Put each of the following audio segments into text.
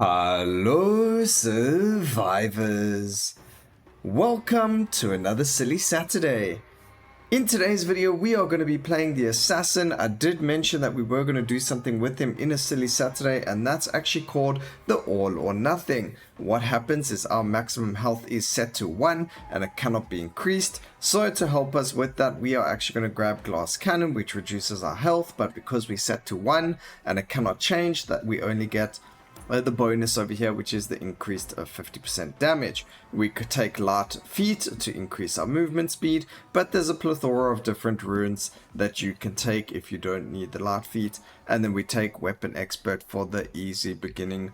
Hello, survivors! Welcome to another Silly Saturday. In today's video, we are going to be playing the Assassin. I did mention that we were going to do something with him in a Silly Saturday, and that's actually called the All or Nothing. What happens is our maximum health is set to 1 and it cannot be increased. So to help us with that, we are actually going to grab Glass Cannon, which reduces our health, but because we set to 1 and it cannot change, that we only get the bonus over here, which is the increased 50% damage. We could take Light Feet to increase our movement speed, but there's a plethora of different runes that you can take if you don't need the Light Feet. And then we take Weapon Expert for the easy beginning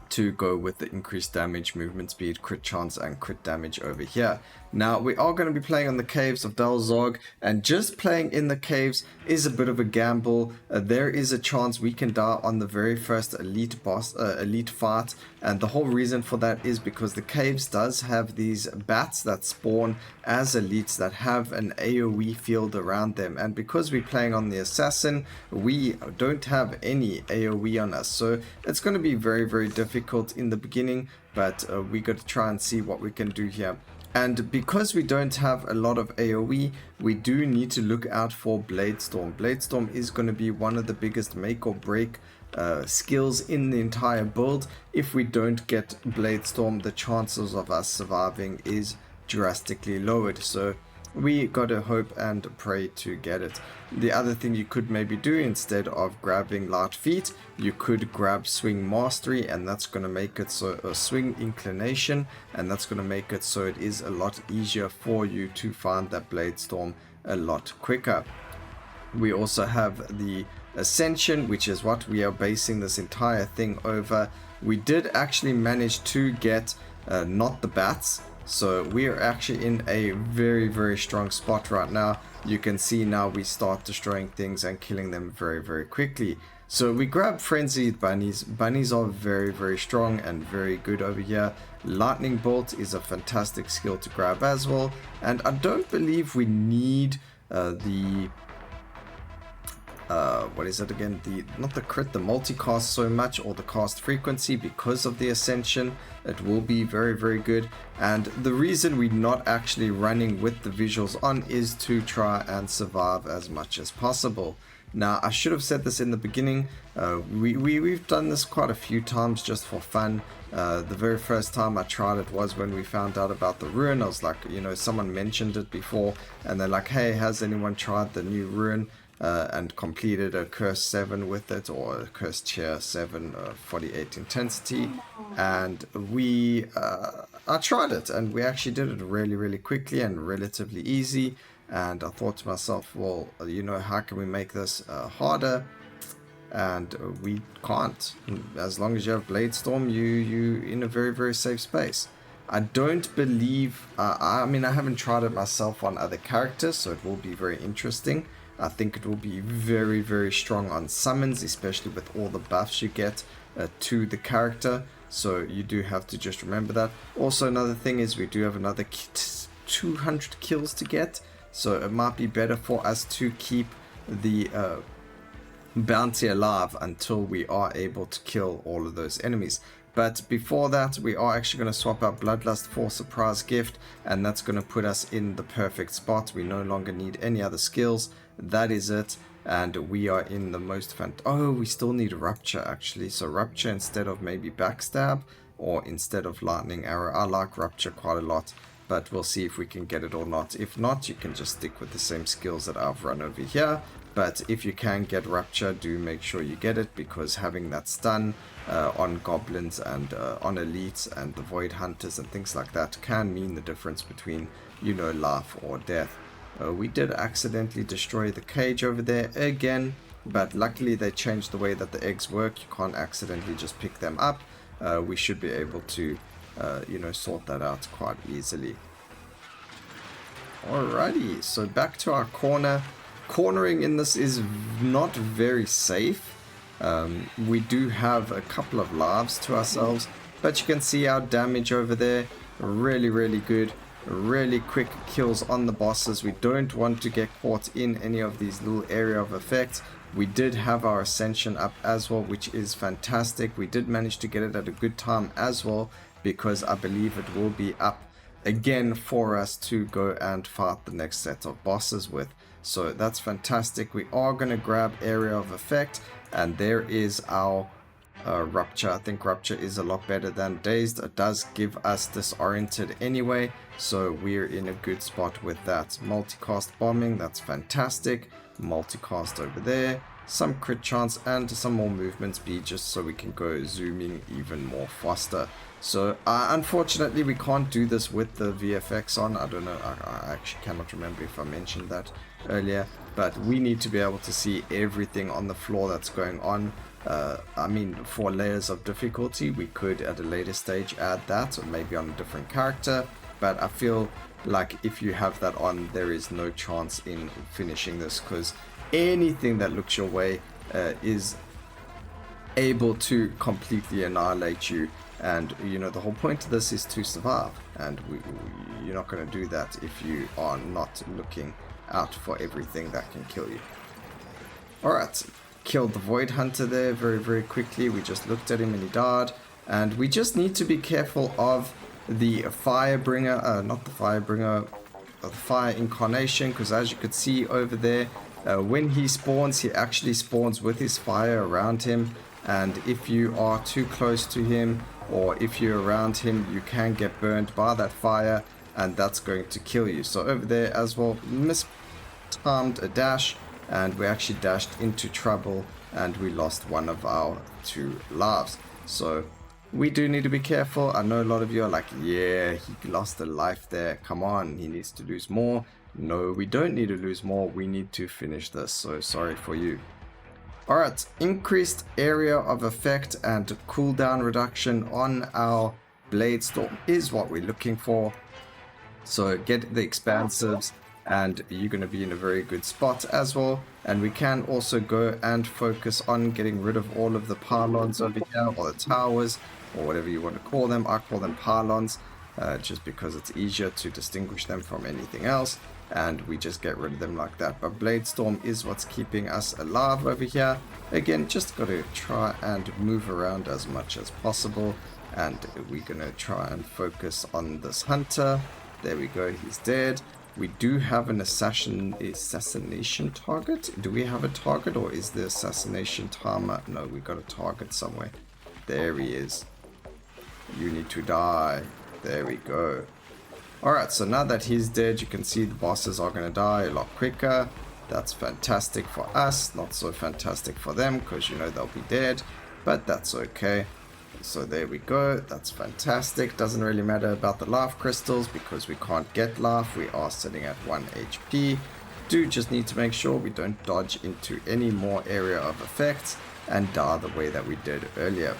to go with the increased damage, movement speed, crit chance, and crit damage over here. Now, we are going to be playing on the caves of Dalzog, and just playing in the caves is a bit of a gamble. There is a chance we can die on the very first elite fight, and the whole reason for that is because the caves does have these bats that spawn as elites that have an AoE field around them, and because we're playing on the Assassin, we don't have any AoE on us, so it's going to be very, very difficult in the beginning, but we got to try and see what we can do here. And because we don't have a lot of AoE, we do need to look out for Bladestorm. Bladestorm is going to be one of the biggest make or break skills in the entire build. If we don't get Bladestorm, the chances of us surviving is drastically lowered. So we gotta hope and pray to get it. The other thing you could maybe do, instead of grabbing Light Feet, you could grab Swing Mastery, and that's going to make it so, Swing Inclination, and that's going to make it so it is a lot easier for you to find that Bladestorm a lot quicker. We also have the Ascension, which is what we are basing this entire thing over. We did actually manage to get not the bats, so we are actually in a very, very strong spot right now. You can see now we start destroying things and killing them very, very quickly. So we grab Frenzied Bunnies. Bunnies are very, very strong and very good over here. Lightning Bolt is a fantastic skill to grab as well. And I don't believe we need what is it again? Not the crit, the multicast so much, or the cast frequency, because of the Ascension. It will be very, very good. And the reason we're not actually running with the visuals on is to try and survive as much as possible. Now, I should have said this in the beginning. We've done this quite a few times just for fun. The very first time I tried it was when we found out about the rune. I was like, you know, someone mentioned it before, and they're like, hey, has anyone tried the new rune? And completed a Curse 7 with it, or a Curse Tier 7 48 intensity, and I tried it, and we actually did it really, really quickly and relatively easy. And I thought to myself, well, you know, how can we make this harder? And we can't. As long as you have Bladestorm, you in a very, very safe space. I don't believe, I mean, I haven't tried it myself on other characters, so it will be very interesting. I think it will be very, very strong on summons, especially with all the buffs you get to the character. So you do have to just remember that. Also, another thing is we do have another 200 kills to get. So it might be better for us to keep the bounty alive until we are able to kill all of those enemies. But before that, we are actually going to swap out Bloodlust for Surprise Gift, and that's going to put us in the perfect spot. We no longer need any other skills. That is it, and we are in the most oh, we still need Rapture actually. So Rapture instead of maybe Backstab, or instead of Lightning Arrow. I like Rapture quite a lot, but we'll see if we can get it or not. If not, you can just stick with the same skills that I've run over here. But if you can get Rapture, do make sure you get it, because having that stun on goblins and on elites and the void hunters and things like that can mean the difference between, you know, life or death. We did accidentally destroy the cage over there again, but luckily they changed the way that the eggs work. You can't accidentally just pick them up. We should be able to, you know, sort that out quite easily. Alrighty, so back to our corner. Cornering in this is not very safe. We do have a couple of lives to ourselves, but you can see our damage over there. Really, really good. Really quick kills on the bosses. We don't want to get caught in any of these little area of effects, We did have our ascension up as well, which is fantastic. We did manage to get it at a good time as well, because I believe it will be up again for us to go and fight the next set of bosses with. So that's fantastic. We are going to grab area of effect, and there is our Rapture. I think Rapture is a lot better than Dazed. It does give us disoriented anyway, so we're in a good spot with that. Multicast bombing, that's fantastic. Multicast over there, some crit chance and some more movement speed, just so we can go zooming even more faster. So unfortunately we can't do this with the VFX on. I don't know, I actually cannot remember if I mentioned that earlier, but we need to be able to see everything on the floor that's going on. I mean, for layers of difficulty we could at a later stage add that, or maybe on a different character, but I feel like if you have that on, there is no chance in finishing this, because anything that looks your way is able to completely annihilate you. And you know, the whole point of this is to survive, and you're not going to do that if you are not looking out for everything that can kill you. Alright, killed the Void Hunter there very quickly. We just looked at him and he died, and we just need to be careful of the Firebringer, not the Firebringer, the Fire Incarnation, because as you could see over there, when he spawns, he actually spawns with his fire around him, and if you are too close to him, or if you're around him, you can get burned by that fire, and that's going to kill you. So over there as well, mistimed a dash, and we actually dashed into trouble, and we lost one of our 2 lives. So we do need to be careful. I know a lot of you are like, yeah, he lost a life there, come on, he needs to lose more. No, we don't need to lose more, we need to finish this, so sorry for you. Alright, increased area of effect and cooldown reduction on our Blade Storm is what we're looking for. So get the expansives and you're going to be in a very good spot as well. And we can also go and focus on getting rid of all of the pylons over here, or the towers, or whatever you want to call them. I call them pylons just because it's easier to distinguish them from anything else, and we just get rid of them like that. But Blade Storm is what's keeping us alive over here. Again, just got to try and move around as much as possible, and we're going to try and focus on this hunter. There we go, he's dead. We do have an assassination target. Do we have a target, or is the assassination timer? No, we got a target somewhere. There he is. You need to die. There we go. Alright, so now that he's dead, you can see the bosses are going to die a lot quicker. That's fantastic for us, not so fantastic for them, because you know they'll be dead, but that's okay. So there we go, that's fantastic. Doesn't really matter about the life crystals because we can't get life. We are sitting at 1 HP. Do just need to make sure we don't dodge into any more area of effects and die the way that we did earlier.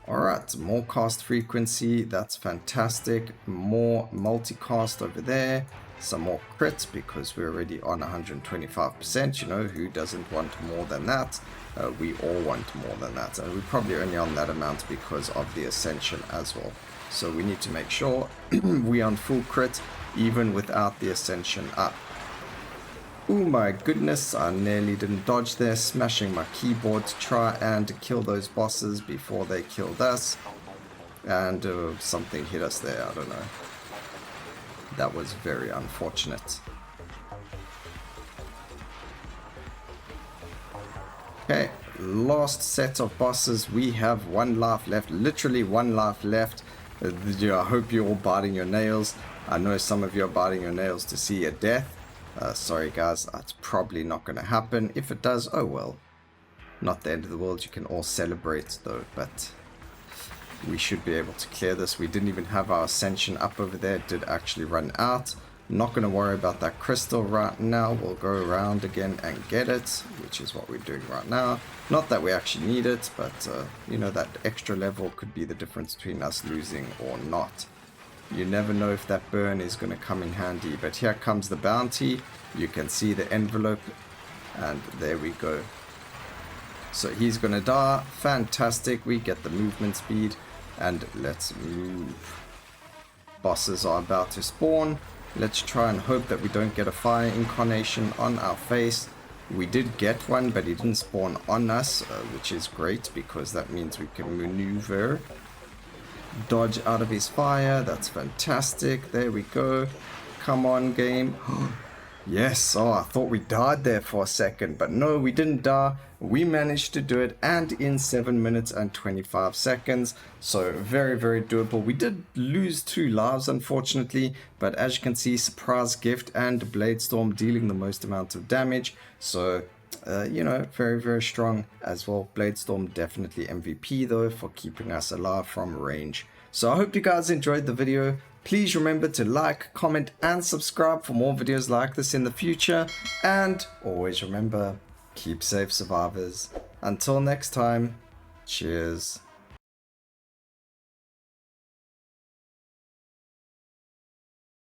Alright, more cast frequency, that's fantastic. More multicast over there. Some more crits because we're already on 125%. You know, who doesn't want more than that? We all want more than that. And we're probably only on that amount because of the ascension as well. So we need to make sure we're on full crit even without the ascension up. Oh my goodness, I nearly didn't dodge there, smashing my keyboard to try and kill those bosses before they killed us. And something hit us there, I don't know. That was very unfortunate. Okay, last set of bosses. We have 1 life left, literally 1 life left. I hope you're all biting your nails. I know some of you are biting your nails to see a death. Sorry guys, that's probably not going to happen. If it does, oh well. Not the end of the world, you can all celebrate though, but we should be able to clear this. We didn't even have our ascension up over there, it did actually run out. Not going to worry about that crystal right now. We'll go around again and get it, which is what we're doing right now. Not that we actually need it, but you know, that extra level could be the difference between us losing or not. You never know if that burn is going to come in handy. But here comes the bounty. You can see the envelope. And there we go. So he's going to die. Fantastic. We get the movement speed. And let's move. Bosses are about to spawn. Let's try and hope that we don't get a fire incarnation on our face. We did get one, but he didn't spawn on us, which is great because that means we can maneuver, dodge out of his fire. That's fantastic. There we go. Come on, game. Yes, oh, I thought we died there for a second, but no, we didn't die. We managed to do it, and in 7 minutes and 25 seconds. So very, very doable. We did lose 2 lives, unfortunately, but as you can see, Surprise Gift and Bladestorm dealing the most amount of damage. So, you know, very, very strong as well. Bladestorm definitely MVP though for keeping us alive from range. So I hope you guys enjoyed the video. Please remember to like, comment, and subscribe for more videos like this in the future. And always remember, keep safe, survivors. Until next time, cheers.